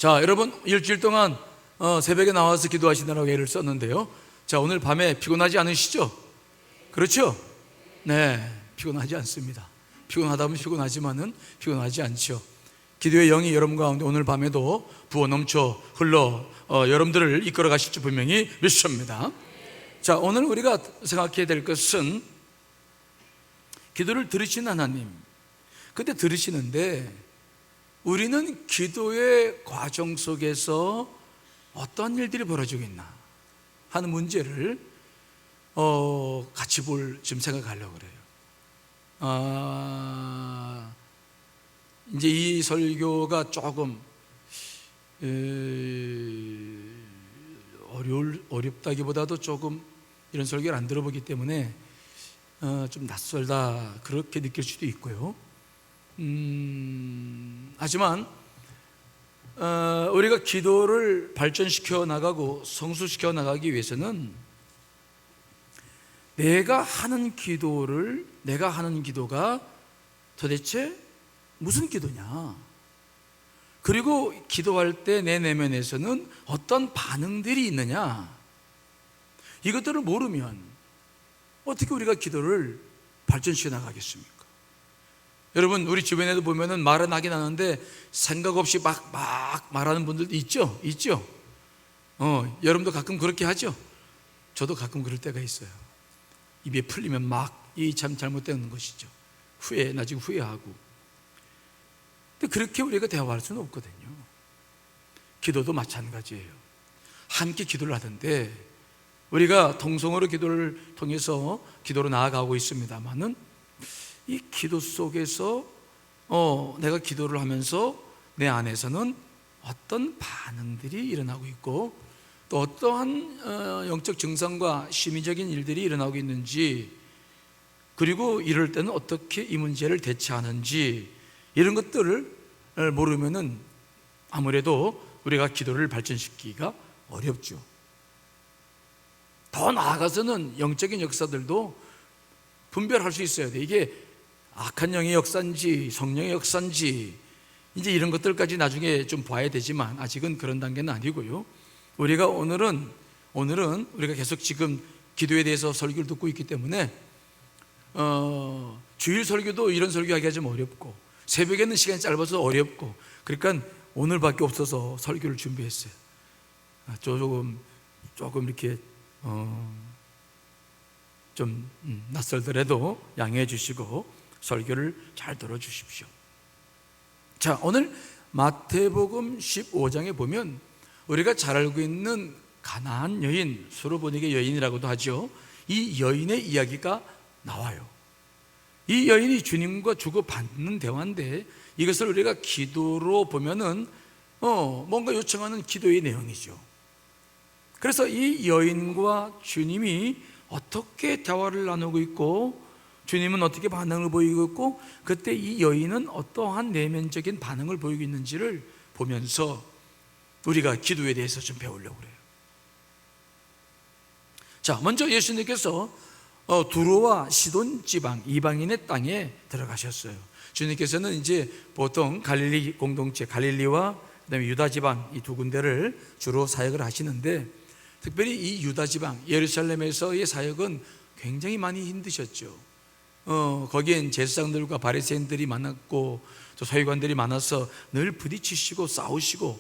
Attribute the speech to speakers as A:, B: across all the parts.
A: 자, 여러분 일주일 동안 새벽에 나와서 기도하시느라고 애를 썼는데요. 자, 오늘 밤에 피곤하지 않으시죠? 그렇죠? 네, 피곤하지 않습니다. 피곤하다면 피곤하지만은 피곤하지 않죠. 기도의 영이 여러분 가운데 오늘 밤에도 부어 넘쳐 흘러 여러분들을 이끌어 가실 줄 분명히 믿습니다. 자, 오늘 우리가 생각해야 될 것은 기도를 들으시는 하나님. 근데 들으시는데 우리는 기도의 과정 속에서 어떤 일들이 벌어지고 있나 하는 문제를 같이 지금 생각하려고 그래요. 이제 이 설교가 조금 어렵다기보다도 조금 이런 설교를 안 들어보기 때문에 좀 낯설다 그렇게 느낄 수도 있고요. 하지만 우리가 기도를 발전시켜 나가고 성숙시켜 나가기 위해서는 내가 하는 기도가 도대체 무슨 기도냐, 그리고 기도할 때 내 내면에서는 어떤 반응들이 있느냐, 이것들을 모르면 어떻게 우리가 기도를 발전시켜 나가겠습니까? 여러분, 우리 주변에도 보면은 말은 하긴 하는데 생각 없이 막 말하는 분들도 있죠? 여러분도 가끔 그렇게 하죠? 저도 가끔 그럴 때가 있어요. 입에 풀리면 막, 이 참 잘못된 것이죠. 나중에 후회하고. 근데 그렇게 우리가 대화할 수는 없거든요. 기도도 마찬가지예요. 함께 기도를 하던데 우리가 통성으로 기도를 통해서 기도로 나아가고 있습니다만은 이 기도 속에서 내가 기도를 하면서 내 안에서는 어떤 반응들이 일어나고 있고 또 어떠한 영적 증상과 심리적인 일들이 일어나고 있는지, 그리고 이럴 때는 어떻게 이 문제를 대처하는지, 이런 것들을 모르면은 아무래도 우리가 기도를 발전시키기가 어렵죠. 더 나아가서는 영적인 역사들도 분별할 수 있어야 돼. 이게 악한 영의 역사인지 성령의 역사인지 이제 이런 것들까지 나중에 좀 봐야 되지만 아직은 그런 단계는 아니고요. 우리가 오늘은 우리가 계속 지금 기도에 대해서 설교를 듣고 있기 때문에 주일 설교도 이런 설교하기가 좀 어렵고 새벽에는 시간이 짧아서 어렵고, 그러니까 오늘밖에 없어서 설교를 준비했어요. 조금 이렇게 좀 낯설더라도 양해해 주시고 설교를 잘 들어주십시오. 자, 오늘 마태복음 15장에 보면 우리가 잘 알고 있는 가나안 여인, 수르보닉의 여인이라고도 하죠. 이 여인의 이야기가 나와요. 이 여인이 주님과 주고받는 대화인데 이것을 우리가 기도로 보면은 뭔가 요청하는 기도의 내용이죠. 그래서 이 여인과 주님이 어떻게 대화를 나누고 있고 주님은 어떻게 반응을 보이고 있고 그때 이 여인은 어떠한 내면적인 반응을 보이고 있는지를 보면서 우리가 기도에 대해서 좀 배우려고 그래요. 자, 먼저 예수님께서 두로와 시돈 지방 이방인의 땅에 들어가셨어요. 주님께서는 이제 보통 갈릴리 공동체, 갈릴리와 그다음에 유다 지방 이 두 군데를 주로 사역을 하시는데, 특별히 이 유다 지방 예루살렘에서의 사역은 굉장히 많이 힘드셨죠. 거기엔 제사장들과 바리새인들이 많았고 또 서기관들이 많아서 늘 부딪히시고 싸우시고,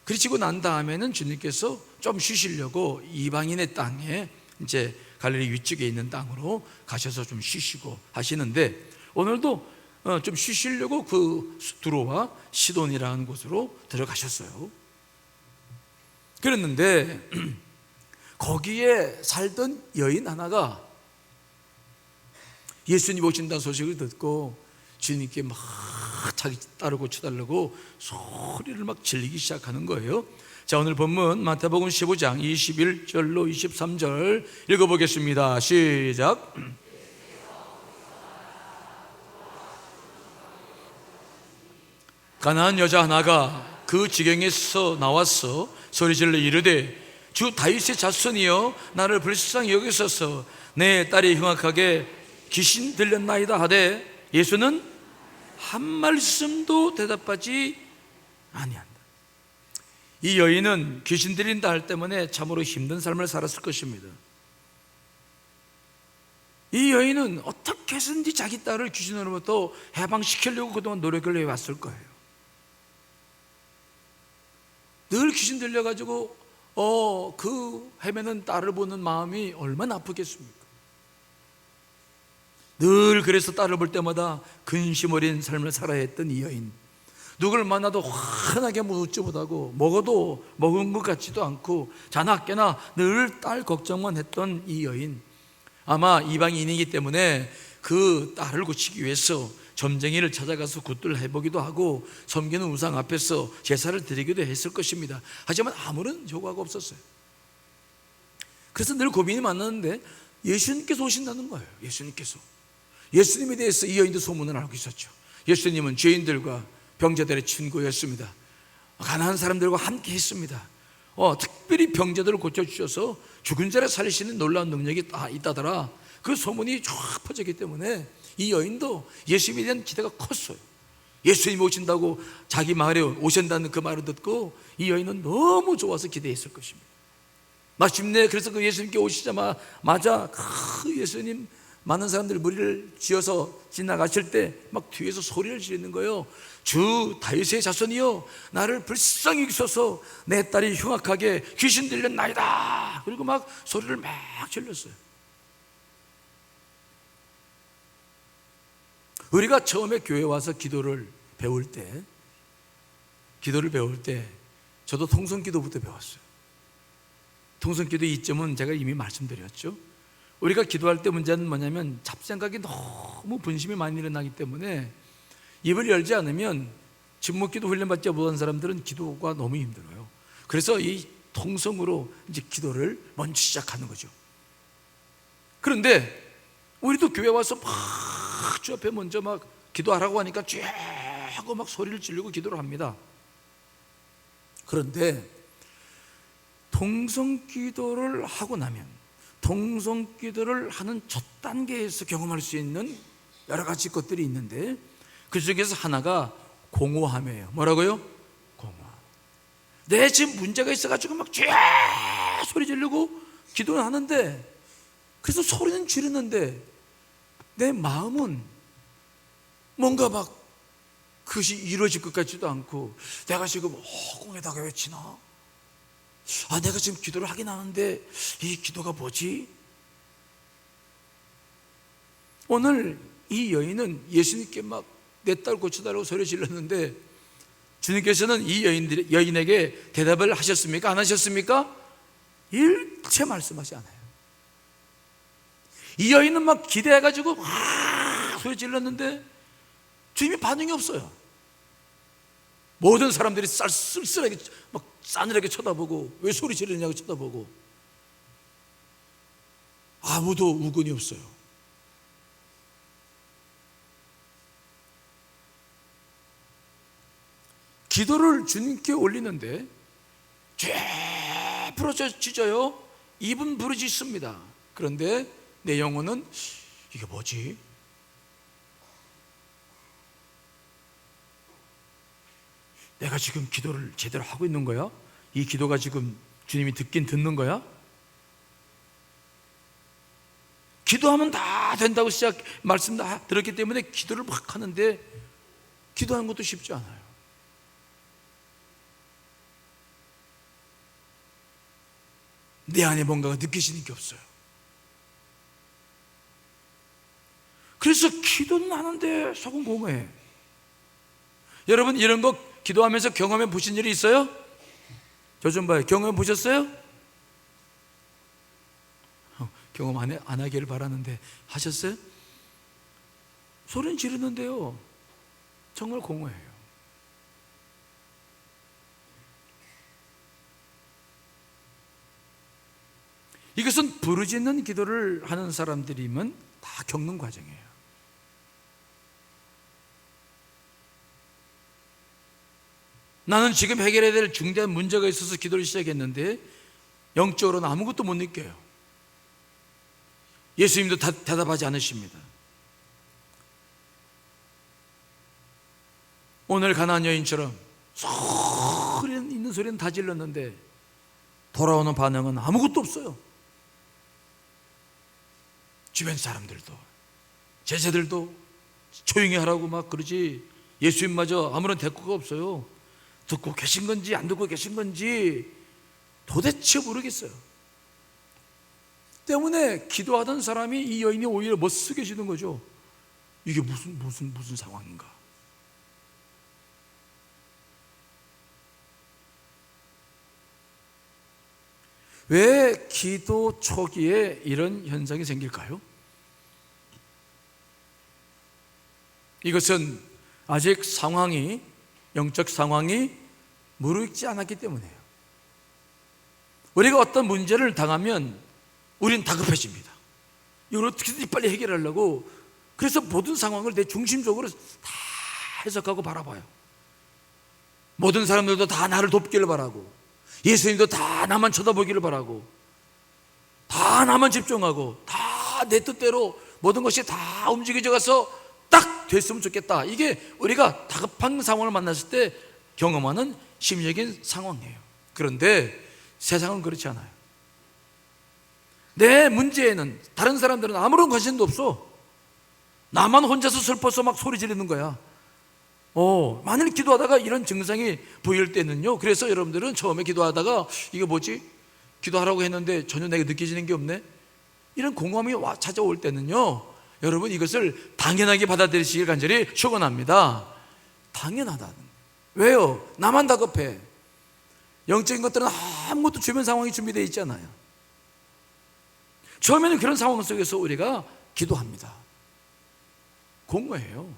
A: 그러시고 난 다음에는 주님께서 좀 쉬시려고 이방인의 땅에 이제 갈릴리 위쪽에 있는 땅으로 가셔서 좀 쉬시고 하시는데, 오늘도 좀 쉬시려고 그 두로와 시돈이라는 곳으로 들어가셨어요. 그랬는데 거기에 살던 여인 하나가 예수님 오신다는 소식을 듣고 주님께 막 자기 따르고 고쳐달라고 소리를 막 질리기 시작하는 거예요. 자, 오늘 본문 마태복음 15장 21절로 23절 읽어보겠습니다. 시작. 가나안 여자 하나가 그 지경에서 나와서 소리질러 이르되 주 다윗의 자손이여 나를 불쌍히 여기소서, 내 딸이 흉악하게 귀신 들렸나이다 하되 예수는 한 말씀도 대답하지 아니한다. 이 여인은 귀신 들린다 할 때문에 참으로 힘든 삶을 살았을 것입니다. 이 여인은 어떻게 해서든지 자기 딸을 귀신으로부터 해방시키려고 그동안 노력을 해왔을 거예요. 늘 귀신 들려가지고 그 헤매는 딸을 보는 마음이 얼마나 아프겠습니까? 늘 그래서 딸을 볼 때마다 근심 어린 삶을 살아야 했던 이 여인, 누구를 만나도 환하게 묻지 못하고 먹어도 먹은 것 같지도 않고 자나 깨나 늘 딸 걱정만 했던 이 여인, 아마 이방인이기 때문에 그 딸을 고치기 위해서 점쟁이를 찾아가서 굿들을 해보기도 하고 섬기는 우상 앞에서 제사를 드리기도 했을 것입니다. 하지만 아무런 효과가 없었어요. 그래서 늘 고민이 많았는데 예수님께서 오신다는 거예요. 예수님에 대해서 이 여인도 소문을 알고 있었죠. 예수님은 죄인들과 병자들의 친구였습니다. 가난한 사람들과 함께 했습니다. 특별히 병자들을 고쳐주셔서 죽은 자를 살리시는 놀라운 능력이 있다더라. 그 소문이 쫙 퍼졌기 때문에 이 여인도 예수님에 대한 기대가 컸어요. 예수님이 오신다고 자기 마을에 오신다는 그 말을 듣고 이 여인은 너무 좋아서 기대했을 것입니다. 마침내 그래서 그 예수님께 오시자마자 그 예수님 많은 사람들이 무리를 지어서 지나가실 때 막 뒤에서 소리를 지르는 거예요. 주 다윗의 자손이여, 나를 불쌍히 여기소서, 내 딸이 흉악하게 귀신 들렸나이다. 그리고 막 소리를 막 질렀어요. 우리가 처음에 교회 와서 기도를 배울 때 저도 통성기도부터 배웠어요. 통성기도 이점은 제가 이미 말씀드렸죠. 우리가 기도할 때 문제는 뭐냐면 잡생각이 너무 분심이 많이 일어나기 때문에 입을 열지 않으면 침묵기도 훈련받지 못한 사람들은 기도가 너무 힘들어요. 그래서 이 통성으로 이제 기도를 먼저 시작하는 거죠. 그런데 우리도 교회 와서 막 주 앞에 먼저 막 기도하라고 하니까 쫙 하고 막 소리를 지르고 기도를 합니다. 그런데 통성기도를 하고 나면 통성기도를 하는 첫 단계에서 경험할 수 있는 여러 가지 것들이 있는데 그 중에서 하나가 공허함이에요. 뭐라고요? 공허. 내 지금 문제가 있어가지고 막 쫙 소리 지르고 기도를 하는데, 그래서 소리는 지르는데 내 마음은 뭔가 막 그것이 이루어질 것 같지도 않고, 내가 지금 공에다가 외치나? 내가 지금 기도를 하긴 하는데 이 기도가 뭐지? 오늘 이 여인은 예수님께 막 내 딸 고쳐달라고 소리 질렀는데 주님께서는 이 여인에게 대답을 하셨습니까? 안 하셨습니까? 일체 말씀하지 않아요. 이 여인은 막 기대해가지고 소리 질렀는데 주님이 반응이 없어요. 모든 사람들이 쓸쓸하게 막 싸늘하게 쳐다보고, 왜 소리 지르냐고 쳐다보고, 아무도 우군이 없어요. 기도를 주님께 올리는데 쫙 부러져요. 입은 부르짖습니다. 그런데 내 영혼은 이게 뭐지? 내가 지금 기도를 제대로 하고 있는 거야? 이 기도가 지금 주님이 듣는 거야? 기도하면 다 된다고 말씀 다 들었기 때문에 기도를 막 하는데 기도하는 것도 쉽지 않아요. 내 안에 뭔가가 느껴지는 게 없어요. 그래서 기도는 하는데 속은 공허해. 여러분 이런 거 기도하면서 경험해 보신 일이 있어요? 저 좀 봐요. 경험해 보셨어요? 경험 안 하기를 바라는데 하셨어요? 소리는 지르는데요, 정말 공허해요. 이것은 부르짖는 기도를 하는 사람들이면 다 겪는 과정이에요. 나는 지금 해결해야 될 중대한 문제가 있어서 기도를 시작했는데 영적으로는 아무것도 못 느껴요. 예수님도 대답하지 않으십니다. 오늘 가나안 여인처럼 있는 소리는 다 질렀는데 돌아오는 반응은 아무것도 없어요. 주변 사람들도, 제자들도 조용히 하라고 막 그러지, 예수님마저 아무런 대꾸가 없어요. 듣고 계신 건지 안 듣고 계신 건지 도대체 모르겠어요. 때문에 기도하던 사람이, 이 여인이 오히려 멋쓰게지는 거죠. 이게 무슨 상황인가. 왜 기도 초기에 이런 현상이 생길까요? 이것은 아직 영적 상황이 무르익지 않았기 때문이에요. 우리가 어떤 문제를 당하면 우리는 다급해집니다. 이걸 어떻게든지 빨리 해결하려고, 그래서 모든 상황을 내 중심적으로 다 해석하고 바라봐요. 모든 사람들도 다 나를 돕기를 바라고, 예수님도 다 나만 쳐다보기를 바라고, 다 나만 집중하고, 다 내 뜻대로 모든 것이 다 움직여져 가서 딱 됐으면 좋겠다. 이게 우리가 다급한 상황을 만났을 때 경험하는 심리적인 상황이에요. 그런데 세상은 그렇지 않아요. 내 문제에는 다른 사람들은 아무런 관심도 없어. 나만 혼자서 슬퍼서 막 소리 지르는 거야. 만일 기도하다가 이런 증상이 보일 때는요, 그래서 여러분들은 처음에 기도하다가 이게 뭐지? 기도하라고 했는데 전혀 내게 느껴지는 게 없네? 이런 공허함이 찾아올 때는요, 여러분 이것을 당연하게 받아들이시길 간절히 축원합니다. 당연하다는. 왜요? 나만 다급해. 영적인 것들은 아무것도 주변 상황이 준비되어 있잖아요. 처음에는 그런 상황 속에서 우리가 기도합니다. 공허해요.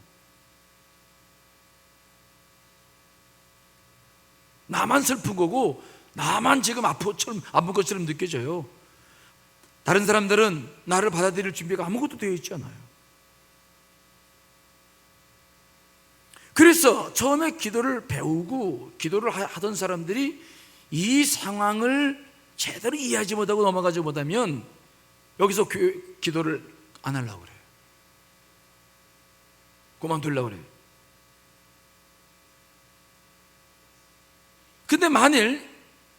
A: 나만 슬픈 거고, 나만 지금 아픈 것처럼 느껴져요. 다른 사람들은 나를 받아들일 준비가 아무것도 되어 있지 않아요. 그래서 처음에 기도를 배우고 기도를 하던 사람들이 이 상황을 제대로 이해하지 못하고 넘어가지 못하면 여기서 기도를 안 하려고 그래요. 그만두려고 그래요. 근데 만일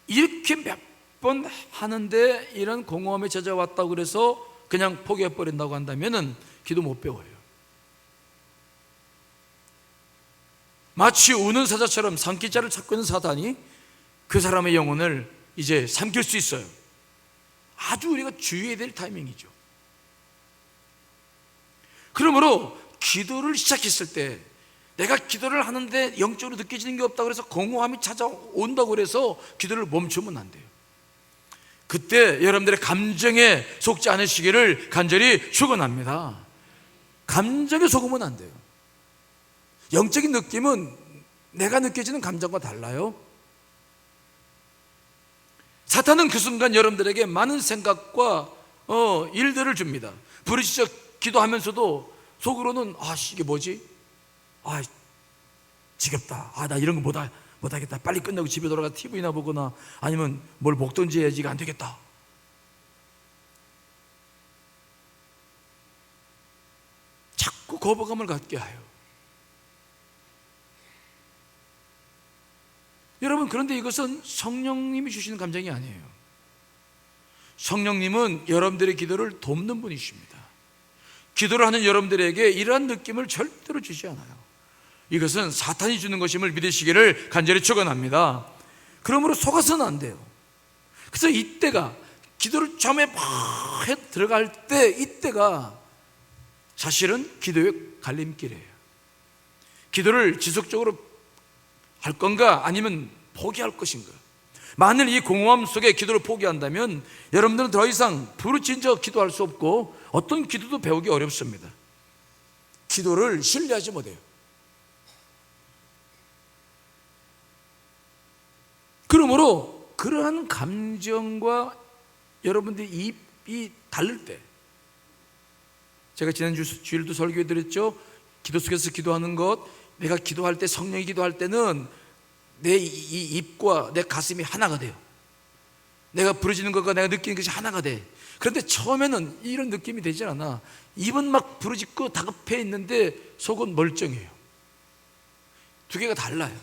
A: 이렇게 몇 번 하는데 이런 공허함이 찾아왔다고 그래서 그냥 포기해버린다고 한다면 기도 못 배워요. 마치 우는 사자처럼 삼키자를 찾고 있는 사단이 그 사람의 영혼을 이제 삼킬 수 있어요. 아주 우리가 주의해야 될 타이밍이죠. 그러므로 기도를 시작했을 때 내가 기도를 하는데 영적으로 느껴지는 게 없다고 해서 공허함이 찾아온다고 해서 기도를 멈추면 안 돼요. 그때 여러분들의 감정에 속지 않으시기를 간절히 축원합니다. 감정에 속으면 안 돼요. 영적인 느낌은 내가 느껴지는 감정과 달라요. 사탄은 그 순간 여러분들에게 많은 생각과 일들을 줍니다. 부르짖어 기도하면서도 속으로는 이게 뭐지? 지겹다. 나 이런 거 못하겠다. 빨리 끝내고 집에 돌아가 TV나 보거나 아니면 뭘 먹든지 해야지. 안 되겠다. 자꾸 거부감을 갖게 해요. 여러분, 그런데 이것은 성령님이 주시는 감정이 아니에요. 성령님은 여러분들의 기도를 돕는 분이십니다. 기도를 하는 여러분들에게 이러한 느낌을 절대로 주지 않아요. 이것은 사탄이 주는 것임을 믿으시기를 간절히 축원합니다. 그러므로 속아서는 안 돼요. 그래서 이때가 기도를 처음에 막 들어갈 때, 이때가 사실은 기도의 갈림길이에요. 기도를 지속적으로 할 건가 아니면 포기할 것인가. 만일 이 공허함 속에 기도를 포기한다면 여러분들은 더 이상 부르짖어 기도할 수 없고 어떤 기도도 배우기 어렵습니다. 기도를 신뢰하지 못해요. 그러므로 그러한 감정과 여러분들이 입이 다를 때, 제가 지난 주일도 설교해 드렸죠. 기도 속에서 기도하는 것, 내가 기도할 때, 성령이 기도할 때는 내 이 입과 내 가슴이 하나가 돼요. 내가 부르짖는 것과 내가 느끼는 것이 하나가 돼. 그런데 처음에는 이런 느낌이 되지 않아. 입은 막 부르짖고 다급해 있는데 속은 멀쩡해요. 두 개가 달라요.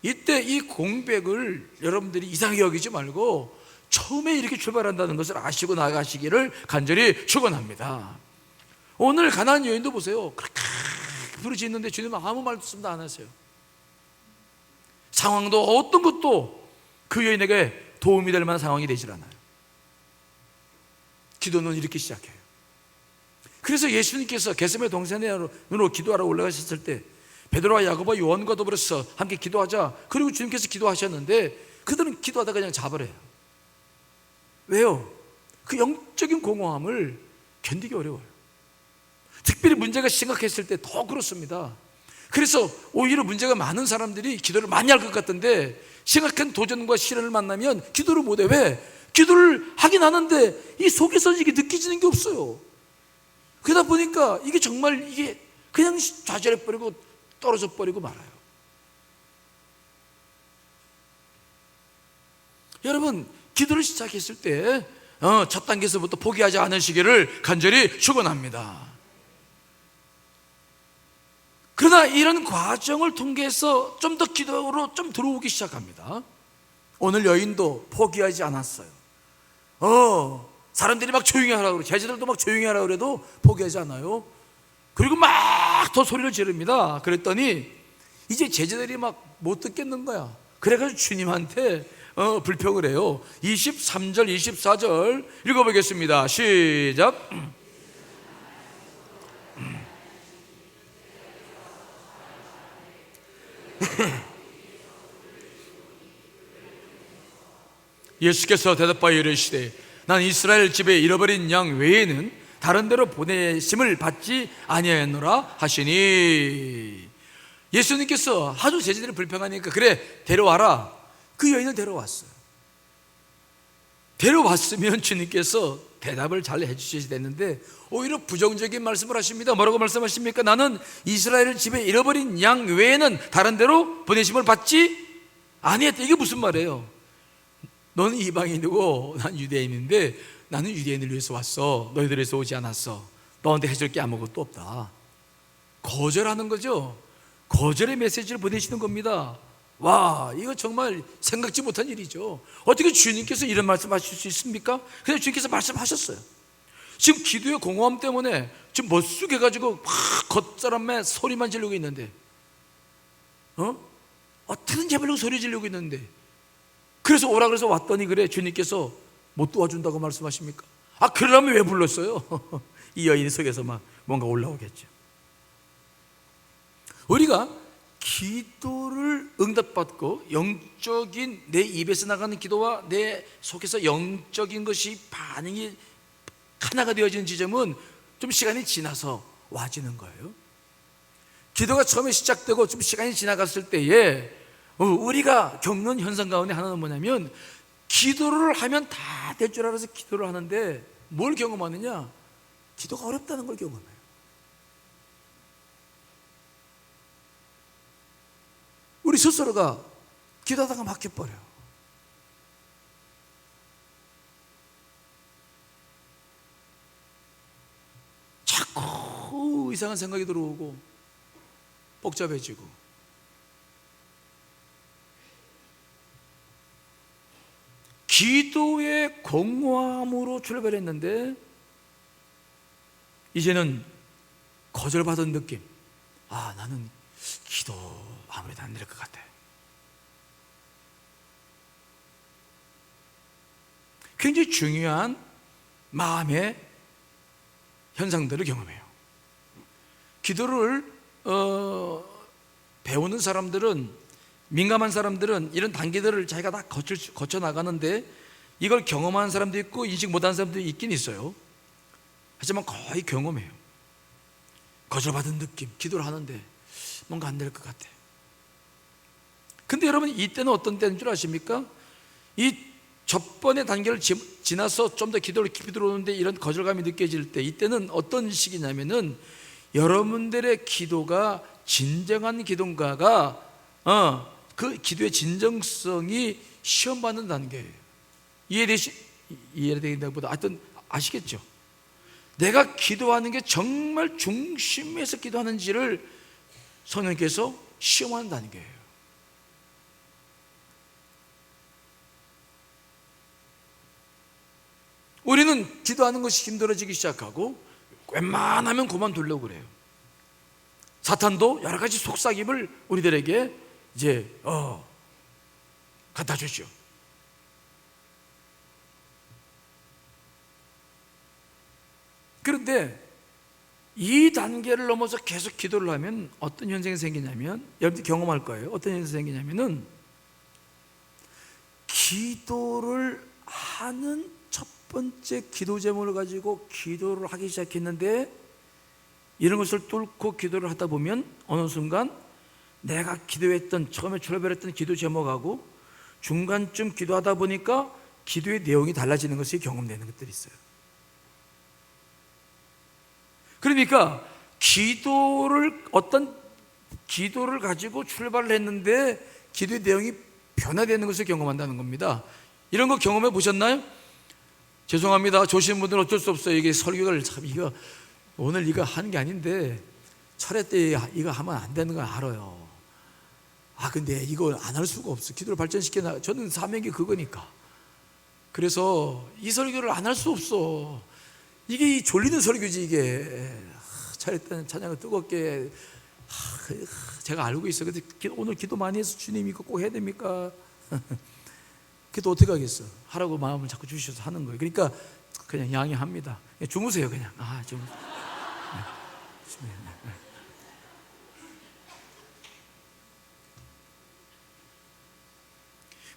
A: 이때 이 공백을 여러분들이 이상하게 여기지 말고 처음에 이렇게 출발한다는 것을 아시고 나가시기를 간절히 축원합니다. 오늘 가나안 여인도 보세요. 그렇게 부르짖는데 주님은 아무 말씀도 안 하세요. 상황도 어떤 것도 그 여인에게 도움이 될 만한 상황이 되질 않아요. 기도는 이렇게 시작해요. 그래서 예수님께서 게세마네 동산으로 기도하러 올라가셨을 때 베드로와 야고보와 요한과 더불어서 함께 기도하자. 그리고 주님께서 기도하셨는데 그들은 기도하다가 그냥 자버려요. 왜요? 그 영적인 공허함을 견디기 어려워요. 특별히 문제가 심각했을 때 더 그렇습니다. 그래서 오히려 문제가 많은 사람들이 기도를 많이 할 것 같은데 심각한 도전과 시련을 만나면 기도를 못해. 왜? 기도를 하긴 하는데 이 속에서 이게 느껴지는 게 없어요. 그러다 보니까 이게 정말 이게 그냥 좌절해버리고 떨어져 버리고 말아요. 여러분, 기도를 시작했을 때 첫 단계에서부터 포기하지 않으시기를 간절히 축원합니다. 그러나 이런 과정을 통해서 좀 더 기도로 좀 들어오기 시작합니다. 오늘 여인도 포기하지 않았어요. 사람들이 막 조용히 하라고 그래요. 제자들도 막 조용히 하라고 그래도 포기하지 않아요. 그리고 막 더 소리를 지릅니다. 그랬더니 이제 제자들이 막 못 듣겠는 거야. 그래가지고 주님한테 불평을 해요. 23절 24절 읽어보겠습니다. 시작. 예수께서 대답하여 이르시되 난 이스라엘 집에 잃어버린 양 외에는 다른 데로 보내심을 받지 아니하였노라 하시니, 예수님께서 아주 제자들이 불평하니까 그래 데려와라. 그 여인을 데려왔어요. 데려왔으면 주님께서 대답을 잘 해주셔야 되는데 오히려 부정적인 말씀을 하십니다. 뭐라고 말씀하십니까? 나는 이스라엘 집에 잃어버린 양 외에는 다른 데로 보내심을 받지 아니했다. 이게 무슨 말이에요? 너는 이방인이고 난 유대인인데 나는 유대인을 위해서 왔어. 너희들 위해서 오지 않았어. 너한테 해줄 게 아무것도 없다. 거절하는 거죠. 거절의 메시지를 보내시는 겁니다. 와, 이거 정말 생각지 못한 일이죠. 어떻게 주님께서 이런 말씀하실 수 있습니까? 그냥 주님께서 말씀하셨어요. 지금 기도의 공허함 때문에 지금 멋쑥해가지고 막 겉사람의 소리만 지르고 있는데 어떻게든지 해보려고 소리 지르고 있는데, 그래서 오라 그래서 왔더니 그래 주님께서 못 도와준다고 말씀하십니까? 그러려면 왜 불렀어요? 이 여인 속에서 막 뭔가 올라오겠죠. 우리가 기도를 응답받고 영적인 내 입에서 나가는 기도와 내 속에서 영적인 것이 반응이 하나가 되어지는 지점은 좀 시간이 지나서 와지는 거예요. 기도가 처음에 시작되고 좀 시간이 지나갔을 때에 우리가 겪는 현상 가운데 하나는 뭐냐면, 기도를 하면 다 될 줄 알아서 기도를 하는데 뭘 경험하느냐? 기도가 어렵다는 걸 경험해요. 우리 스스로가 기도하다가 막혀버려요. 자꾸 이상한 생각이 들어오고 복잡해지고, 기도의 공허함으로 출발했는데 이제는 거절받은 느낌. 나는 기도 아무래도 안 될 것 같아. 굉장히 중요한 마음의 현상들을 경험해요. 기도를 배우는 사람들은, 민감한 사람들은 이런 단계들을 자기가 다 거쳐 나가는데 이걸 경험한 사람도 있고 인식 못한 사람도 있긴 있어요. 하지만 거의 경험해요. 거절받은 느낌, 기도를 하는데 뭔가 안 될 것 같아. 근데 여러분, 이때는 어떤 때인 줄 아십니까? 이 첫 번의 단계를 지나서 좀 더 기도를 깊이 들어오는데 이런 거절감이 느껴질 때, 이때는 어떤 시기냐면은 여러분들의 기도가 진정한 기도인가가 그 기도의 진정성이 시험받는 단계예요. 이해되긴다기보다 하여튼 아시겠죠? 내가 기도하는 게 정말 중심에서 기도하는지를 성령께서 시험하는 단계예요. 기도하는 것이 힘들어지기 시작하고 웬만하면 그만두려고 그래요. 사탄도 여러 가지 속삭임을 우리들에게 이제 갖다 주죠. 그런데 이 단계를 넘어서 계속 기도를 하면 어떤 현상이 생기냐면, 여러분들 경험할 거예요. 어떤 현상이 생기냐면은, 기도를 하는 첫 번째 기도 제목을 가지고 기도를 하기 시작했는데, 이런 것을 뚫고 기도를 하다 보면 어느 순간 내가 기도했던, 처음에 출발했던 기도 제목하고 중간쯤 기도하다 보니까 기도의 내용이 달라지는 것이 경험되는 것들이 있어요. 그러니까 어떤 기도를 가지고 출발을 했는데 기도의 내용이 변화되는 것을 경험한다는 겁니다. 이런 거 경험해 보셨나요? 죄송합니다. 조신 분들은 어쩔 수 없어요. 이게 설교를 참, 오늘 이거 하는 게 아닌데 철회 때 이거 하면 안 되는 걸 알아요. 근데 이거 안 할 수가 없어. 기도를 발전시켜 저는 사명이 그거니까. 그래서 이 설교를 안 할 수 없어. 이게 졸리는 설교지. 이게 차례 때는 찬양을 뜨겁게 제가 알고 있어요. 근데 오늘 기도 많이 해서 주님 이거 꼭 해야 됩니까? 기도 어떻게 하겠어? 하라고 마음을 자꾸 주셔서 하는 거예요. 그러니까 그냥 양해합니다. 주무세요 그냥. 주무세요.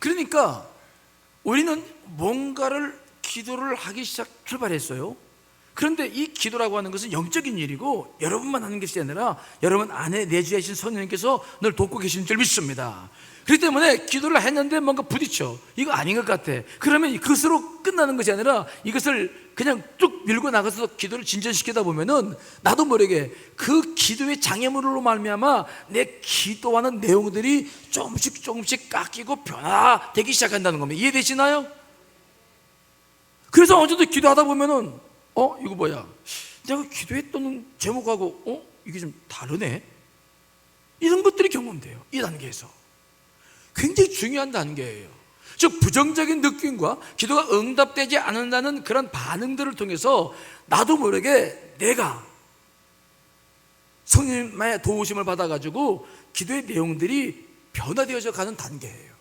A: 그러니까 우리는 뭔가를 기도를 하기 출발했어요. 그런데 이 기도라고 하는 것은 영적인 일이고 여러분만 하는 것이 아니라 여러분 안에 내주에 계신 성령님께서 늘 돕고 계시는 줄 믿습니다. 그렇기 때문에 기도를 했는데 뭔가 부딪혀. 이거 아닌 것 같아. 그러면 그것으로 끝나는 것이 아니라 이것을 그냥 쭉 밀고 나가서 기도를 진전시키다 보면은 나도 모르게 그 기도의 장애물로 말미암아 내 기도하는 내용들이 조금씩 깎이고 변화되기 시작한다는 겁니다. 이해되시나요? 그래서 어제도 기도하다 보면은 이거 뭐야? 내가 기도했던 제목하고 이게 좀 다르네? 이런 것들이 경험돼요. 이 단계에서 굉장히 중요한 단계예요. 즉 부정적인 느낌과 기도가 응답되지 않는다는 그런 반응들을 통해서 나도 모르게 내가 성령님의 도우심을 받아가지고 기도의 내용들이 변화되어져 가는 단계예요.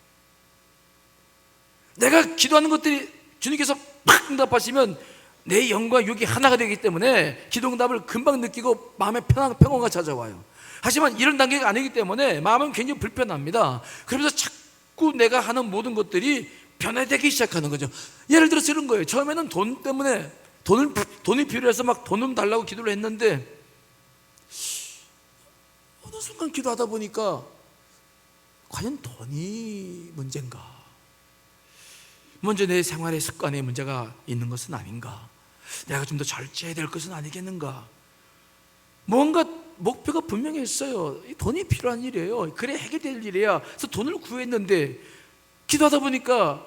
A: 내가 기도하는 것들이 주님께서 팍 응답하시면 내 영과 육이 하나가 되기 때문에 기도 응답을 금방 느끼고 마음에 평온가 찾아와요. 하지만 이런 단계가 아니기 때문에 마음은 굉장히 불편합니다. 그러면서 자꾸 내가 하는 모든 것들이 변화되기 시작하는 거죠. 예를 들어서 이런 거예요. 처음에는 돈 때문에 돈이 필요해서 막 돈 달라고 기도를 했는데 어느 순간 기도하다 보니까 과연 돈이 문제인가? 먼저 내 생활의 습관에 문제가 있는 것은 아닌가? 내가 좀 더 절제해야 될 것은 아니겠는가? 뭔가 목표가 분명히 있어요. 돈이 필요한 일이에요. 그래 해결될 일이야. 그래서 돈을 구했는데 기도하다 보니까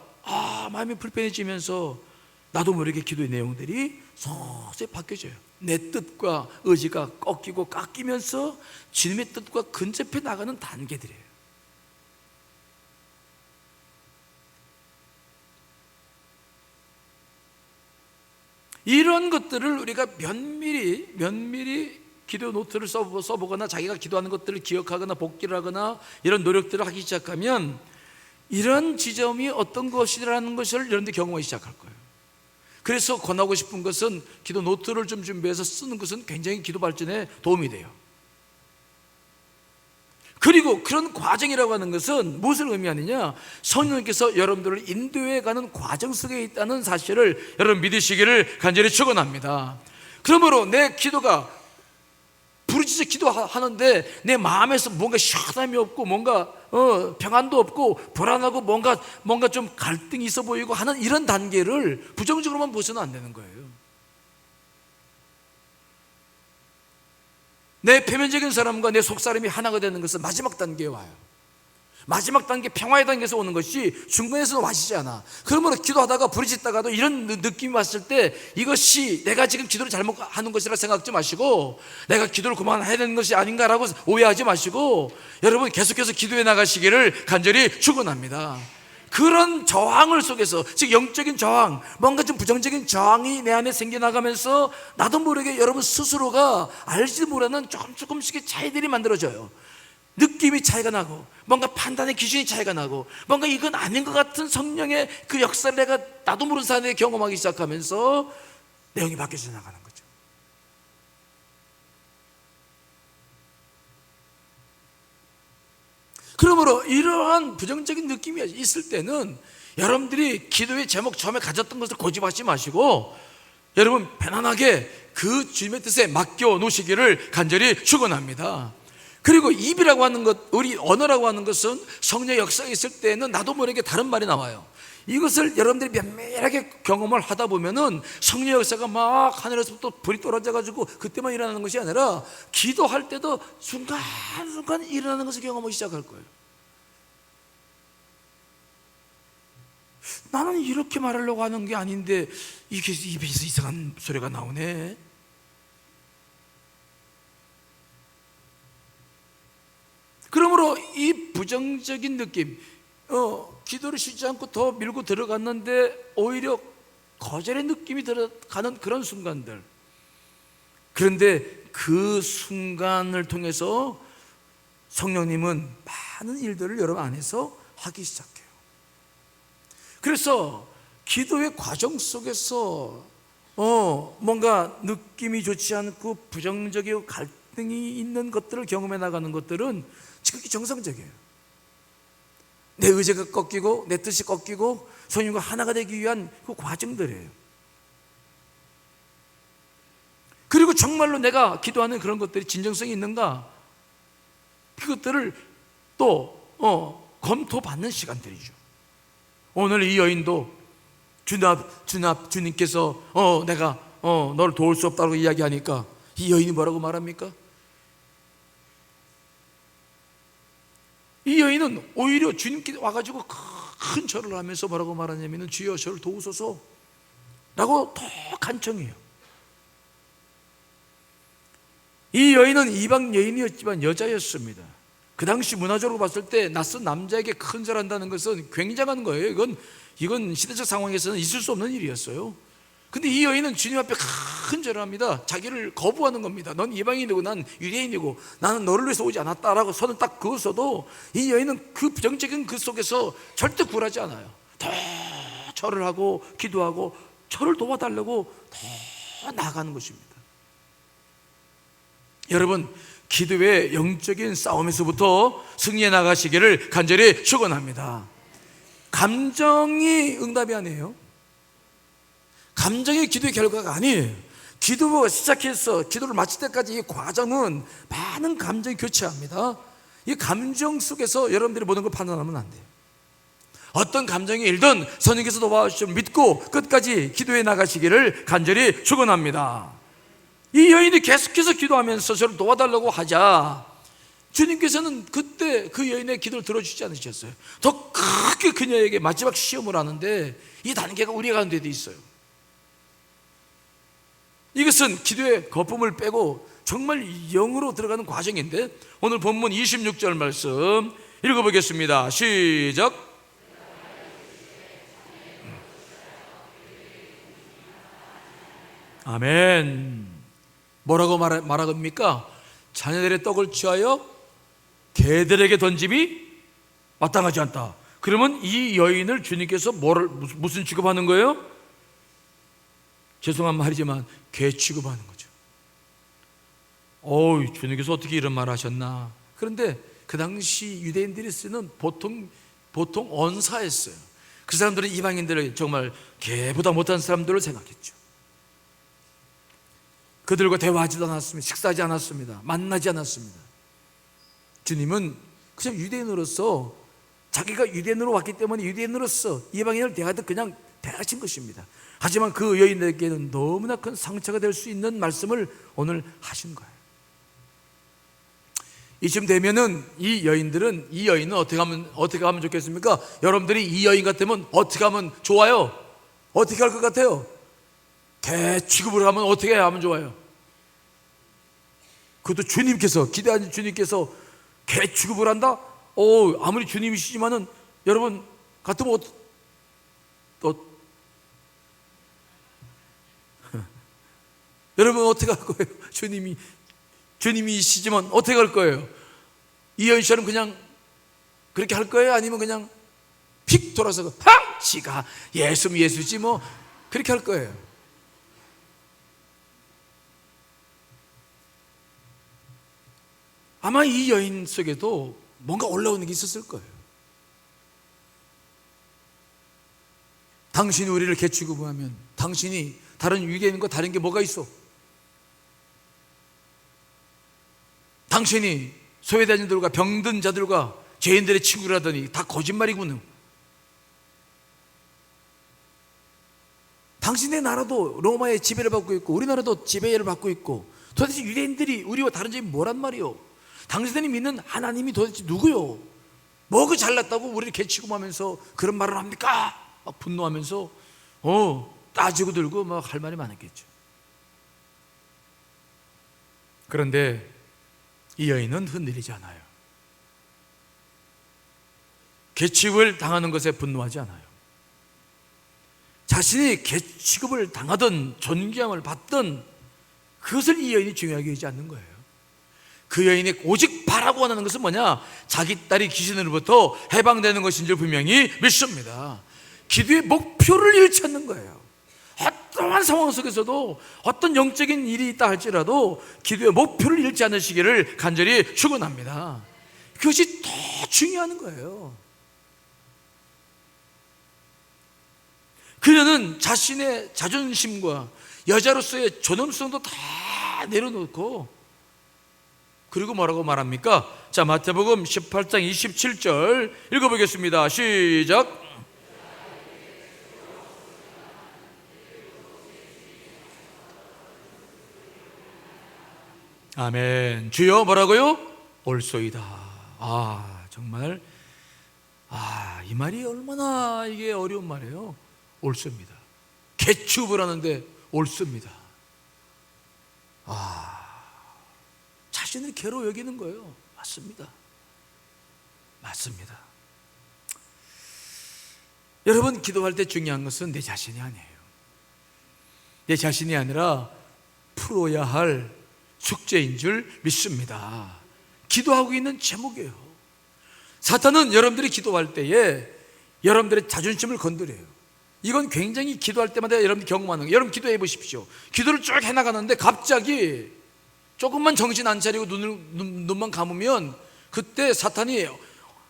A: 마음이 불편해지면서 나도 모르게 기도의 내용들이 서서히 바뀌어져요. 내 뜻과 의지가 꺾이면서 주님의 뜻과 근접해 나가는 단계들이에요. 이런 것들을 우리가 면밀히 기도 노트를 써보거나 자기가 기도하는 것들을 기억하거나 복기를 하거나 이런 노력들을 하기 시작하면 이런 지점이 어떤 것이라는 것을 여러분들 경험하기 시작할 거예요. 그래서 권하고 싶은 것은 기도 노트를 좀 준비해서 쓰는 것은 굉장히 기도 발전에 도움이 돼요. 그리고 그런 과정이라고 하는 것은 무엇을 의미하느냐? 성령님께서 여러분들을 인도해가는 과정 속에 있다는 사실을 여러분 믿으시기를 간절히 축원합니다. 그러므로 내 기도가 부르짖어 기도하는데 내 마음에서 뭔가 시원함이 없고 뭔가 평안도 없고 불안하고 뭔가 좀 갈등이 있어 보이고 하는 이런 단계를 부정적으로만 보셔는 안 되는 거예요. 내 표면적인 사람과 내 속사람이 하나가 되는 것은 마지막 단계에 와요. 마지막 단계 평화의 단계에서 오는 것이 중간에서는 와지지 않아. 그러므로 기도하다가 부르짖다가도 이런 느낌이 왔을 때 이것이 내가 지금 기도를 잘못하는 것이라 생각하지 마시고 내가 기도를 그만해야 되는 것이 아닌가라고 오해하지 마시고 여러분 계속해서 기도해 나가시기를 간절히 축원합니다. 그런 저항을 속에서, 즉 영적인 저항, 뭔가 좀 부정적인 저항이 내 안에 생겨나가면서 나도 모르게 여러분 스스로가 알지도 모르는 조금씩의 차이들이 만들어져요. 느낌이 차이가 나고, 뭔가 판단의 기준이 차이가 나고, 뭔가 이건 아닌 것 같은 성령의 그 역사를 내가 나도 모르는 사이에 경험하기 시작하면서 내용이 바뀌어져 나가는 거죠. 그러므로 이러한 부정적인 느낌이 있을 때는 여러분들이 기도의 제목 처음에 가졌던 것을 고집하지 마시고 여러분 편안하게 그 주님의 뜻에 맡겨 놓으시기를 간절히 축원합니다. 그리고 입이라고 하는 것, 우리 언어라고 하는 것은 성령의 역사가 있을 때는 나도 모르게 다른 말이 나와요. 이것을 여러분들이 면밀하게 경험을 하다 보면은 성령의 역사가 막 하늘에서부터 불이 떨어져 가지고 그때만 일어나는 것이 아니라 기도할 때도 순간순간 일어나는 것을 경험하기 시작할 거예요. 나는 이렇게 말하려고 하는 게 아닌데 이게 입에서 이상한 소리가 나오네. 그러므로 이 부정적인 느낌, 기도를 쉬지 않고 더 밀고 들어갔는데 오히려 거절의 느낌이 들어가는 그런 순간들. 그런데 그 순간을 통해서 성령님은 많은 일들을 여러분 안에서 하기 시작해요. 그래서 기도의 과정 속에서 뭔가 느낌이 좋지 않고 부정적이고 갈등이 있는 것들을 경험해 나가는 것들은 지극히 정상적이에요. 내 의지가 꺾이고 내 뜻이 꺾이고 성령과 하나가 되기 위한 그 과정들이에요. 그리고 정말로 내가 기도하는 그런 것들이 진정성이 있는가, 그것들을 또 검토받는 시간들이죠. 오늘 이 여인도 주님께서 내가 너를 도울 수 없다고 이야기하니까 이 여인이 뭐라고 말합니까? 이 여인은 오히려 주님께 와가지고 큰 절을 하면서 뭐라고 말하냐면 주여 저를 도우소서 라고 더 간청해요. 이 여인은 이방 여인이었지만 여자였습니다. 그 당시 문화적으로 봤을 때 낯선 남자에게 큰 절한다는 것은 굉장한 거예요. 이건 시대적 상황에서는 있을 수 없는 일이었어요. 근데 이 여인은 주님 앞에 큰 절을 합니다. 자기를 거부하는 겁니다. 넌 이방인이고 난 유대인이고 나는 너를 위해서 오지 않았다라고 선을 딱 그었어도 이 여인은 그 부정적인 그 속에서 절대 굴하지 않아요. 더 절을 하고 기도하고 저를 도와달라고 더 나아가는 것입니다. 여러분, 기도의 영적인 싸움에서부터 승리해 나가시기를 간절히 축원합니다. 감정이 응답이 아니에요. 감정이 기도의 결과가 아니에요. 기도가 시작해서 기도를 마칠 때까지 이 과정은 많은 감정이 교체합니다. 이 감정 속에서 여러분들이 모든 걸 판단하면 안 돼요. 어떤 감정이 일든 성령께서 도와주시면 믿고 끝까지 기도해 나가시기를 간절히 축원합니다. 이 여인이 계속해서 기도하면서 저를 도와달라고 하자 주님께서는 그때 그 여인의 기도를 들어주지 않으셨어요. 더 크게 그녀에게 마지막 시험을 하는데 이 단계가 우리가 가는 데도 있어요. 이것은 기도의 거품을 빼고 정말 영으로 들어가는 과정인데 오늘 본문 26절 말씀 읽어보겠습니다. 시작. 아멘. 뭐라고 말합니까? 자녀들의 떡을 취하여 개들에게 던짐이 마땅하지 않다. 그러면 이 여인을 주님께서 무슨 취급하는 거예요? 죄송한 말이지만 개 취급하는 거죠. 주님께서 어떻게 이런 말 하셨나. 그런데 그 당시 유대인들이 쓰는 보통 언사였어요. 그 사람들은 이방인들을 정말 개보다 못한 사람들을 생각했죠. 그들과 대화하지도 않았습니다. 식사하지 않았습니다. 만나지 않았습니다. 주님은 그냥 유대인으로서 자기가 유대인으로 왔기 때문에 유대인으로서 이방인을 대하듯 그냥 대하신 것입니다. 하지만 그 여인에게는 너무나 큰 상처가 될 수 있는 말씀을 오늘 하신 거예요. 이쯤 되면은 이 여인은 어떻게 하면 좋겠습니까? 여러분들이 이 여인 같으면 어떻게 하면 좋아요? 어떻게 할 것 같아요? 개 취급을 하면 어떻게 하면 좋아요? 그것도 주님께서, 기대하는 주님께서 개 취급을 한다? 아무리 주님이시지만은 여러분 같으면 여러분 어떻게 할 거예요? 주님이시지만 어떻게 할 거예요? 이여인 씨처럼 그냥 그렇게 할 거예요? 아니면 그냥 픽 돌아서 지가 예수면 예수지 뭐 그렇게 할 거예요? 아마 이 여인 속에도 뭔가 올라오는 게 있었을 거예요. 당신이 우리를 개취급하면 당신이 다른 유대인과 다른 게 뭐가 있어? 당신이 소외자들과 병든 자들과 죄인들의 친구라더니 다 거짓말이군요. 당신의 나라도 로마의 지배를 받고 있고 우리나라도 지배를 받고 있고 도대체 유대인들이 우리와 다른 점이 뭐란 말이요? 당신들이 믿는 하나님이 도대체 누구요? 뭐 그 잘났다고 우리를 개취급하면서 그런 말을 합니까? 막 분노하면서 따지고 들고 막 할 말이 많았겠죠. 그런데 이 여인은 흔들리지 않아요. 개취급을 당하는 것에 분노하지 않아요. 자신이 개취급을 당하든 존경을 받든 그것을 이 여인이 중요하게 여기지 않는 거예요. 그 여인이 오직 바라고 하는 것은 뭐냐? 자기 딸이 귀신으로부터 해방되는 것인 줄 분명히 믿습니다. 기도의 목표를 잃지 않는 거예요. 어떠한 상황 속에서도 어떤 영적인 일이 있다 할지라도 기도의 목표를 잃지 않으시기를 간절히 축원합니다. 그것이 더 중요한 거예요. 그녀는 자신의 자존심과 여자로서의 존엄성도 다 내려놓고 그리고 뭐라고 말합니까? 자, 마태복음 18장 27절 읽어보겠습니다. 시작. 아멘. 주여 뭐라고요? 올소이다. 정말 이 말이 얼마나 이게 어려운 말이에요. 옳습니다. 개취급을 하는데 옳습니다. 자신을 개로 여기는 거예요. 맞습니다. 맞습니다. 여러분, 기도할 때 중요한 것은 내 자신이 아니에요. 내 자신이 아니라 풀어야 할 숙제인 줄 믿습니다. 기도하고 있는 제목이에요. 사탄은 여러분들이 기도할 때에 여러분들의 자존심을 건드려요. 이건 굉장히 기도할 때마다 여러분들 경험하는 거예요. 여러분 기도해 보십시오. 기도를 쭉 해나가는데 갑자기 조금만 정신 안 차리고 눈만 감으면 그때 사탄이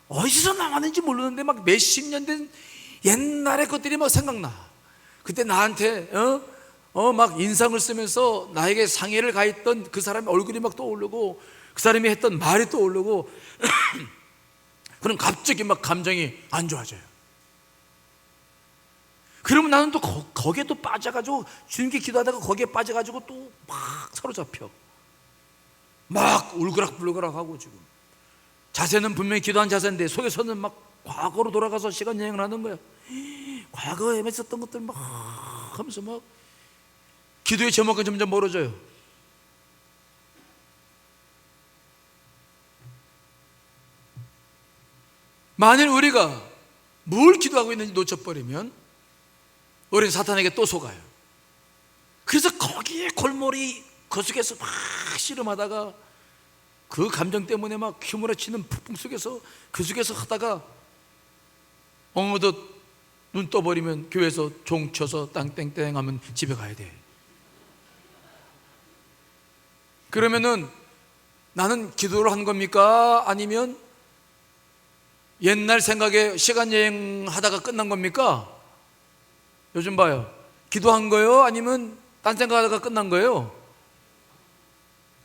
A: 어디서 나왔는지 모르는데 막 몇십 년 된 옛날의 것들이 막 생각나. 그때 나한테 막 인상을 쓰면서 나에게 상해를 가했던 그 사람의 얼굴이 막 떠오르고 그 사람이 했던 말이 떠오르고 그럼 갑자기 막 감정이 안 좋아져요. 그러면 나는 또 거기에 또 빠져가지고 주님께 기도하다가 거기에 빠져가지고 또 막 사로잡혀 막 울그락불그락 하고 지금 자세는 분명히 기도한 자세인데 속에서는 막 과거로 돌아가서 시간 여행을 하는 거야. 과거에 했었던 것들 막 하면서 막 기도의 제목은 점점 멀어져요. 만일 우리가 뭘 기도하고 있는지 놓쳐버리면 우리는 사탄에게 또 속아요. 그래서 거기에 골머리 그 속에서 막 씨름하다가 그 감정 때문에 막 휘몰아치는 폭풍 속에서 그 속에서 하다가 어느덧 눈 떠버리면 교회에서 종 쳐서 땅땡땡 하면 집에 가야 돼. 그러면은 나는 기도를 한 겁니까? 아니면 옛날 생각에 시간 여행하다가 끝난 겁니까? 요즘 봐요. 기도한 거예요? 아니면 딴 생각하다가 끝난 거예요?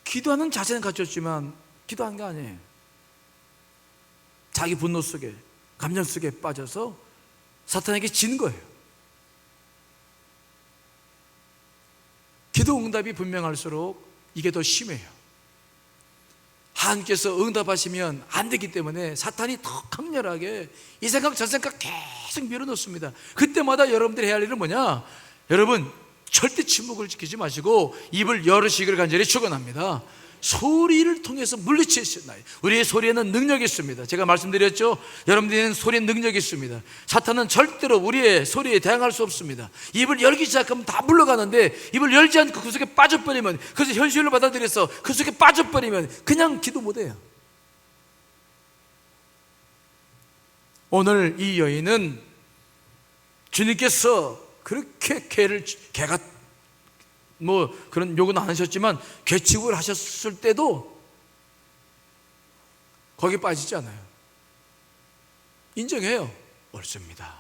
A: 기도하는 자세는 갖췄지만 기도한 게 아니에요. 자기 분노 속에 감정 속에 빠져서 사탄에게 진 거예요. 기도 응답이 분명할수록 이게 더 심해요. 하나님께서 응답하시면 안 되기 때문에 사탄이 더 강렬하게 이 생각 저 생각 계속 밀어넣습니다. 그때마다 여러분들이 해야 할 일은 뭐냐? 여러분 절대 침묵을 지키지 마시고 입을 열으시기를 간절히 축원합니다. 소리를 통해서 물리치셨나요? 우리의 소리에는 능력이 있습니다. 제가 말씀드렸죠? 여러분들에는 소리에 능력이 있습니다. 사탄은 절대로 우리의 소리에 대항할 수 없습니다. 입을 열기 시작하면 다 물러가는데, 입을 열지 않고 그 속에 빠져버리면, 그래서 현실로 받아들여서 그 속에 빠져버리면 그냥 기도 못해요. 오늘 이 여인은 주님께서 그렇게 개가 뭐 그런 욕은 안 하셨지만 개 취급을 하셨을 때도 거기에 빠지지 않아요. 인정해요. 옳습니다.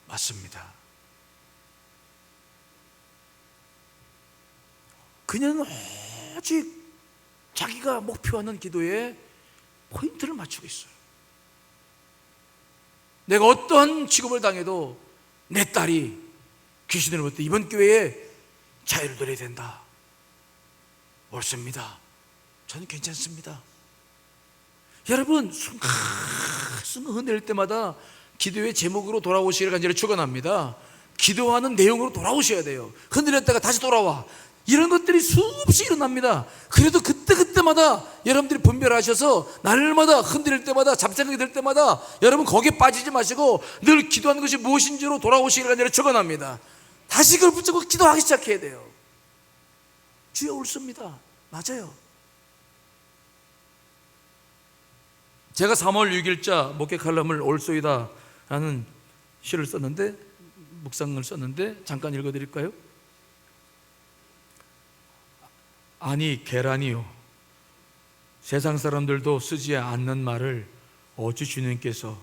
A: 맞습니다. 그녀는 오직 자기가 목표하는 기도에 포인트를 맞추고 있어요. 내가 어떠한 취급을 당해도 내 딸이 귀신을 볼 때 이번 기회에 자유를 누려야 된다. 옳습니다. 저는 괜찮습니다. 여러분, 순간 흔들 때마다 기도의 제목으로 돌아오시기를 간절히 축원합니다. 기도하는 내용으로 돌아오셔야 돼요. 흔들렸다가 다시 돌아와. 이런 것들이 수없이 일어납니다. 그래도 그때마다 여러분들이 분별하셔서 날마다 흔들릴 때마다 잡생각이 들 때마다 여러분 거기에 빠지지 마시고 늘 기도하는 것이 무엇인지로 돌아오시기를 간절히 축원합니다. 다시 그걸 붙잡고 기도하기 시작해야 돼요. 주여 옳습니다. 맞아요. 제가 3월 6일자 목회 칼럼을 옳소이다 라는 시를 썼는데, 묵상을 썼는데 잠깐 읽어드릴까요? 아니 계란이요, 세상 사람들도 쓰지 않는 말을 어찌 주님께서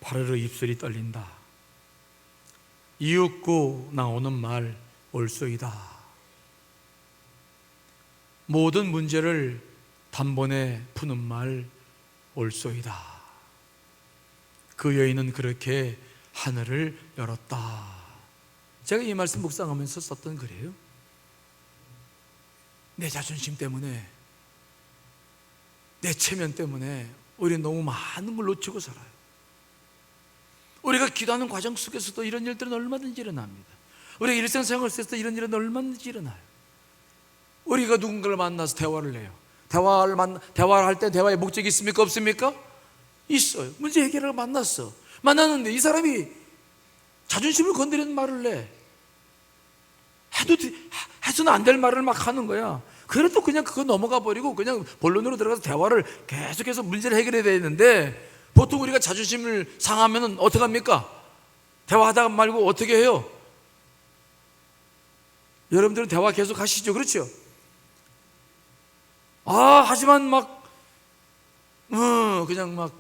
A: 바르르 입술이 떨린다. 이윽고 나오는 말 옳소이다. 모든 문제를 단번에 푸는 말 옳소이다. 그 여인은 그렇게 하늘을 열었다. 제가 이 말씀 묵상하면서 썼던 글이에요. 내 자존심 때문에, 내 체면 때문에 우리는 너무 많은 걸 놓치고 살아요. 우리가 기도하는 과정 속에서도 이런 일들은 얼마든지 일어납니다. 우리가 일상생활 속에서 이런 일은 얼마든지 일어나요. 우리가 누군가를 만나서 대화를 해요. 대화를 할 때 대화의 목적이 있습니까? 없습니까? 있어요. 문제 해결을 만났는데 이 사람이 자존심을 건드리는 말을 해. 해서는 안 될 말을 막 하는 거야. 그래도 그냥 그거 넘어가 버리고 그냥 본론으로 들어가서 대화를 계속해서 문제를 해결해야 되는데, 보통 우리가 자존심을 상하면 어떻게 합니까? 대화하다 말고 어떻게 해요? 여러분들은 대화 계속 하시죠? 그렇죠? 하지만 그냥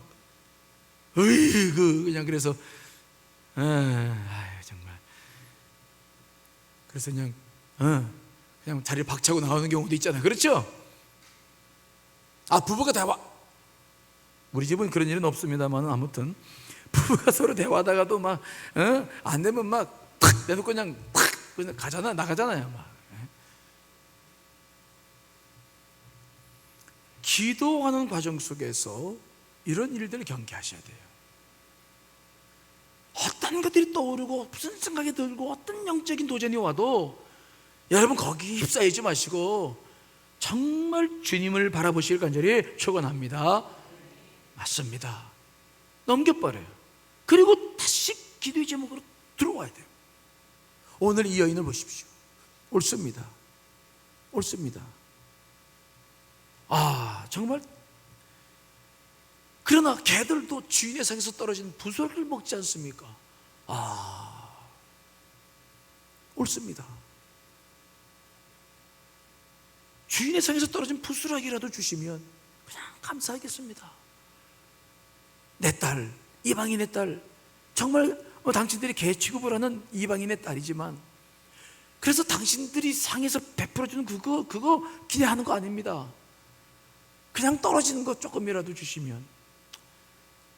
A: 그냥 그래서 정말 그래서 그냥 자리를 박차고 나오는 경우도 있잖아요. 그렇죠? 부부가 대화, 우리 집은 그런 일은 없습니다만 아무튼 부부가 서로 대화하다가도 안 되면 탁 내놓고 그냥 나가잖아요. 기도하는 과정 속에서 이런 일들을 경계하셔야 돼요. 어떤 것들이 떠오르고 무슨 생각이 들고 어떤 영적인 도전이 와도 여러분 거기 휩싸이지 마시고 정말 주님을 바라보시길 간절히 축원합니다. 맞습니다. 넘겨버려요. 그리고 다시 기도의 제목으로 들어와야 돼요. 오늘 이 여인을 보십시오. 옳습니다. 정말. 그러나 개들도 주인의 상에서 떨어진 부스러기를 먹지 않습니까? 옳습니다. 주인의 상에서 떨어진 부스러기라도 주시면 그냥 감사하겠습니다. 내 딸, 이방인의 딸, 정말 당신들이 개 취급을 하는 이방인의 딸이지만, 그래서 당신들이 상에서 베풀어주는 그거 기대하는 거 아닙니다. 그냥 떨어지는 거 조금이라도 주시면,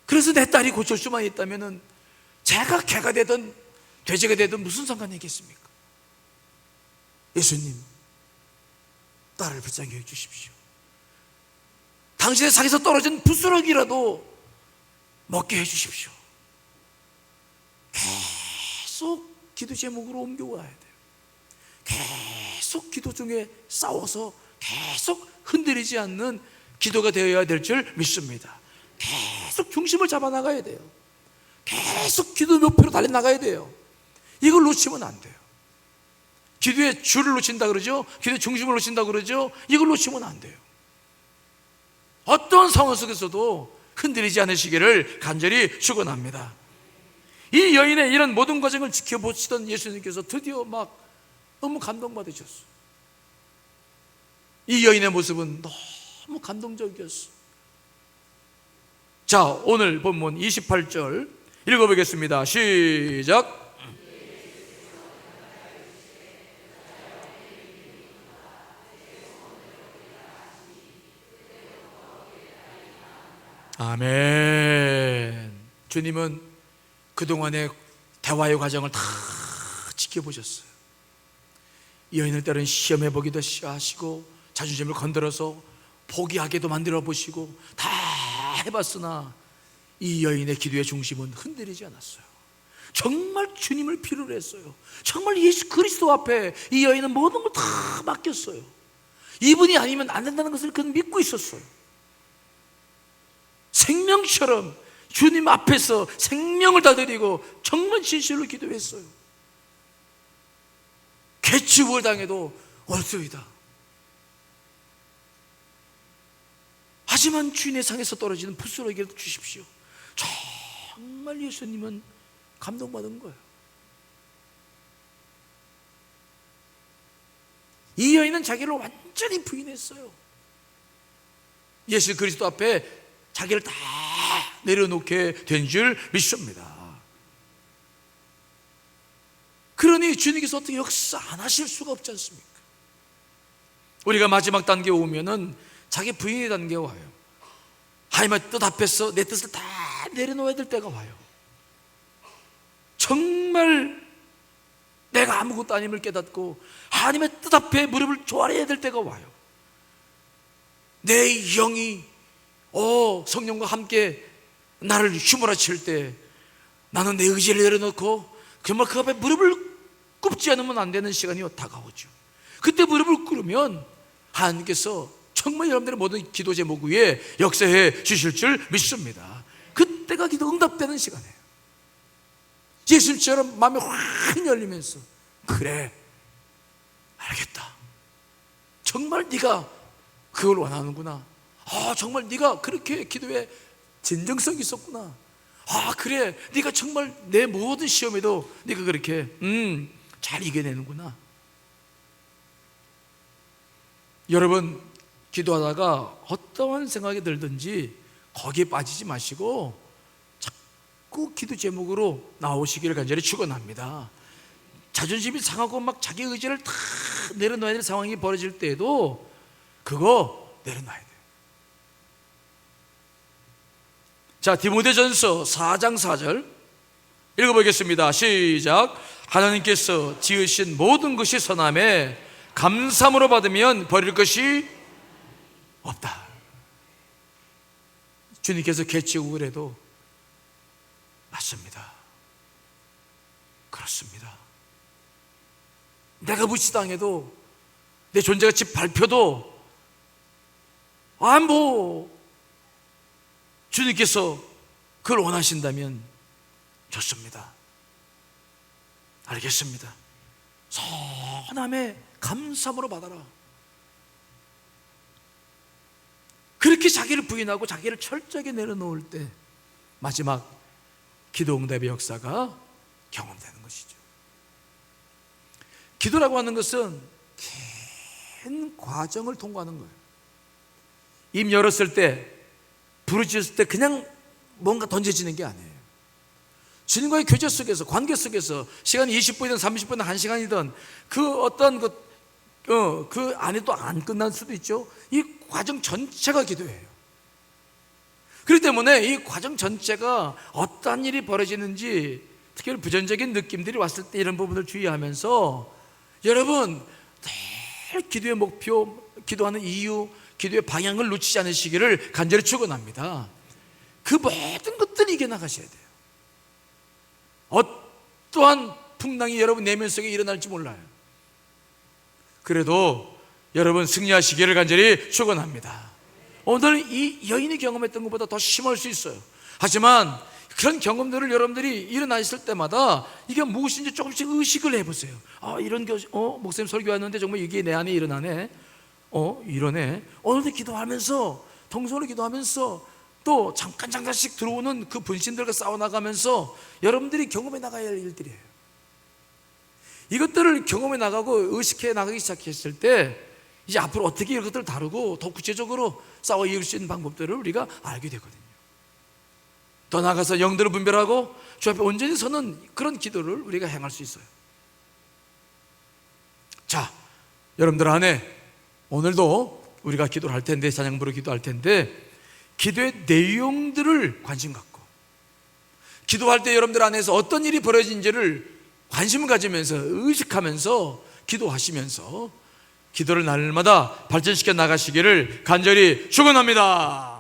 A: 그래서 내 딸이 고칠 수만 있다면 제가 개가 되든 돼지가 되든 무슨 상관이 있겠습니까? 예수님, 딸을 불쌍히 해주십시오. 당신의 상에서 떨어진 부스러기라도 먹게 해주십시오. 계속 기도 제목으로 옮겨와야 돼요. 계속 기도 중에 싸워서 계속 흔들리지 않는 기도가 되어야 될 줄 믿습니다. 계속 중심을 잡아나가야 돼요. 계속 기도 목표로 달려나가야 돼요. 이걸 놓치면 안 돼요. 기도의 줄을 놓친다 그러죠. 기도의 중심을 놓친다 그러죠. 이걸 놓치면 안 돼요. 어떤 상황 속에서도 흔들리지 않으시기를 간절히 축원합니다. 이 여인의 이런 모든 과정을 지켜보시던 예수님께서 드디어 막 너무 감동받으셨어요. 이 여인의 모습은 너무 감동적이었어요. 자, 오늘 본문 28절 읽어보겠습니다. 시작. 아멘. 주님은 그동안의 대화의 과정을 다 지켜보셨어요. 이 여인을 때로는 시험해보기도 하시고 자존심을 건드려서 포기하게도 만들어 보시고 다 해봤으나 이 여인의 기도의 중심은 흔들리지 않았어요. 정말 주님을 필요로 했어요. 정말 예수 그리스도 앞에 이 여인은 모든 걸 다 맡겼어요. 이분이 아니면 안 된다는 것을 그는 믿고 있었어요. 생명처럼 주님 앞에서 생명을 다 드리고 정말 진실로 기도했어요. 개추부을 당해도 옳소이다. 하지만 주인의 상에서 떨어지는 붓으로에게도 주십시오. 정말 예수님은 감동받은 거예요. 이 여인은 자기를 완전히 부인했어요. 예수 그리스도 앞에 자기를 다 내려놓게 된 줄 믿습니다. 그러니 주님께서 어떻게 역사 안 하실 수가 없지 않습니까? 우리가 마지막 단계에 오면은 자기 부인의 단계에 와요. 하나님의 뜻 앞에서 내 뜻을 다 내려놓아야 될 때가 와요. 정말 내가 아무것도 아님을 깨닫고 하나님의 뜻 앞에 무릎을 조아려야 될 때가 와요. 내 영이 성령과 함께 나를 휘몰아칠 때 나는 내 의지를 내려놓고 정말 그 앞에 무릎을 꿇지 않으면 안 되는 시간이 다가오죠. 그때 무릎을 꿇으면 하나님께서 정말 여러분들의 모든 기도 제목 위에 역사해 주실 줄 믿습니다. 그때가 기도 응답되는 시간이에요. 예수님처럼 마음이 확 열리면서 그래 알겠다. 정말 네가 그걸 원하는구나. 정말 네가 그렇게 기도에 진정성이 있었구나. 그래 네가 정말 내 모든 시험에도 네가 그렇게 잘 이겨내는구나. 여러분 기도하다가 어떠한 생각이 들든지 거기에 빠지지 마시고 자꾸 기도 제목으로 나오시기를 간절히 축원합니다. 자존심이 상하고 막 자기 의지를 다 내려놔야 될 상황이 벌어질 때에도 그거 내려놔야 돼요. 자, 디모데전서 4장 4절 읽어보겠습니다. 시작. 하나님께서 지으신 모든 것이 선함에 감사함으로 받으면 버릴 것이 없다. 주님께서 개치고 그래도 맞습니다. 그렇습니다. 내가 무시당해도 내 존재가치 발표도 주님께서 그걸 원하신다면 좋습니다. 알겠습니다. 선함에 감사함으로 받아라. 그렇게 자기를 부인하고 자기를 철저하게 내려놓을 때 마지막 기도 응답의 역사가 경험되는 것이죠. 기도라고 하는 것은 긴 과정을 통과하는 거예요. 입 열었을 때 부르짖을 때 그냥 뭔가 던져지는 게 아니에요. 주님과의 교제 속에서, 관계 속에서 시간이 20분이든 30분이든 1시간이든 그 어떤 그 안에도 안 끝난 수도 있죠. 이 과정 전체가 기도예요. 그렇기 때문에 이 과정 전체가 어떠한 일이 벌어지는지, 특히 부정적인 느낌들이 왔을 때 이런 부분을 주의하면서 여러분 늘 기도의 목표, 기도하는 이유, 기도의 방향을 놓치지 않으시기를 간절히 축원합니다. 그 모든 것들을 이겨나가셔야 돼요. 어떠한 풍랑이 여러분 내면 속에 일어날지 몰라요. 그래도 여러분 승리하시기를 간절히 축원합니다. 오늘 이 여인이 경험했던 것보다 더 심할 수 있어요. 하지만 그런 경험들을 여러분들이 일어나실 때마다 이게 무엇인지 조금씩 의식을 해보세요. 이런 목사님 설교하는데 정말 이게 내 안에 일어나네. 이러네. 오늘도 기도하면서, 통성으로 기도하면서 또 잠깐씩 들어오는 그 분신들과 싸워나가면서 여러분들이 경험해 나가야 할 일들이에요. 이것들을 경험해 나가고 의식해 나가기 시작했을 때 이제 앞으로 어떻게 이것들을 다루고 더 구체적으로 싸워 이길 수 있는 방법들을 우리가 알게 되거든요. 더 나아가서 영들을 분별하고 주 앞에 온전히 서는 그런 기도를 우리가 행할 수 있어요. 자, 여러분들 안에 오늘도 우리가 기도를 할 텐데, 찬양 부르 기도할 텐데, 기도의 내용들을 관심 갖고, 기도할 때 여러분들 안에서 어떤 일이 벌어진지를 관심을 가지면서 의식하면서 기도하시면서 기도를 날마다 발전시켜 나가시기를 간절히 축원합니다.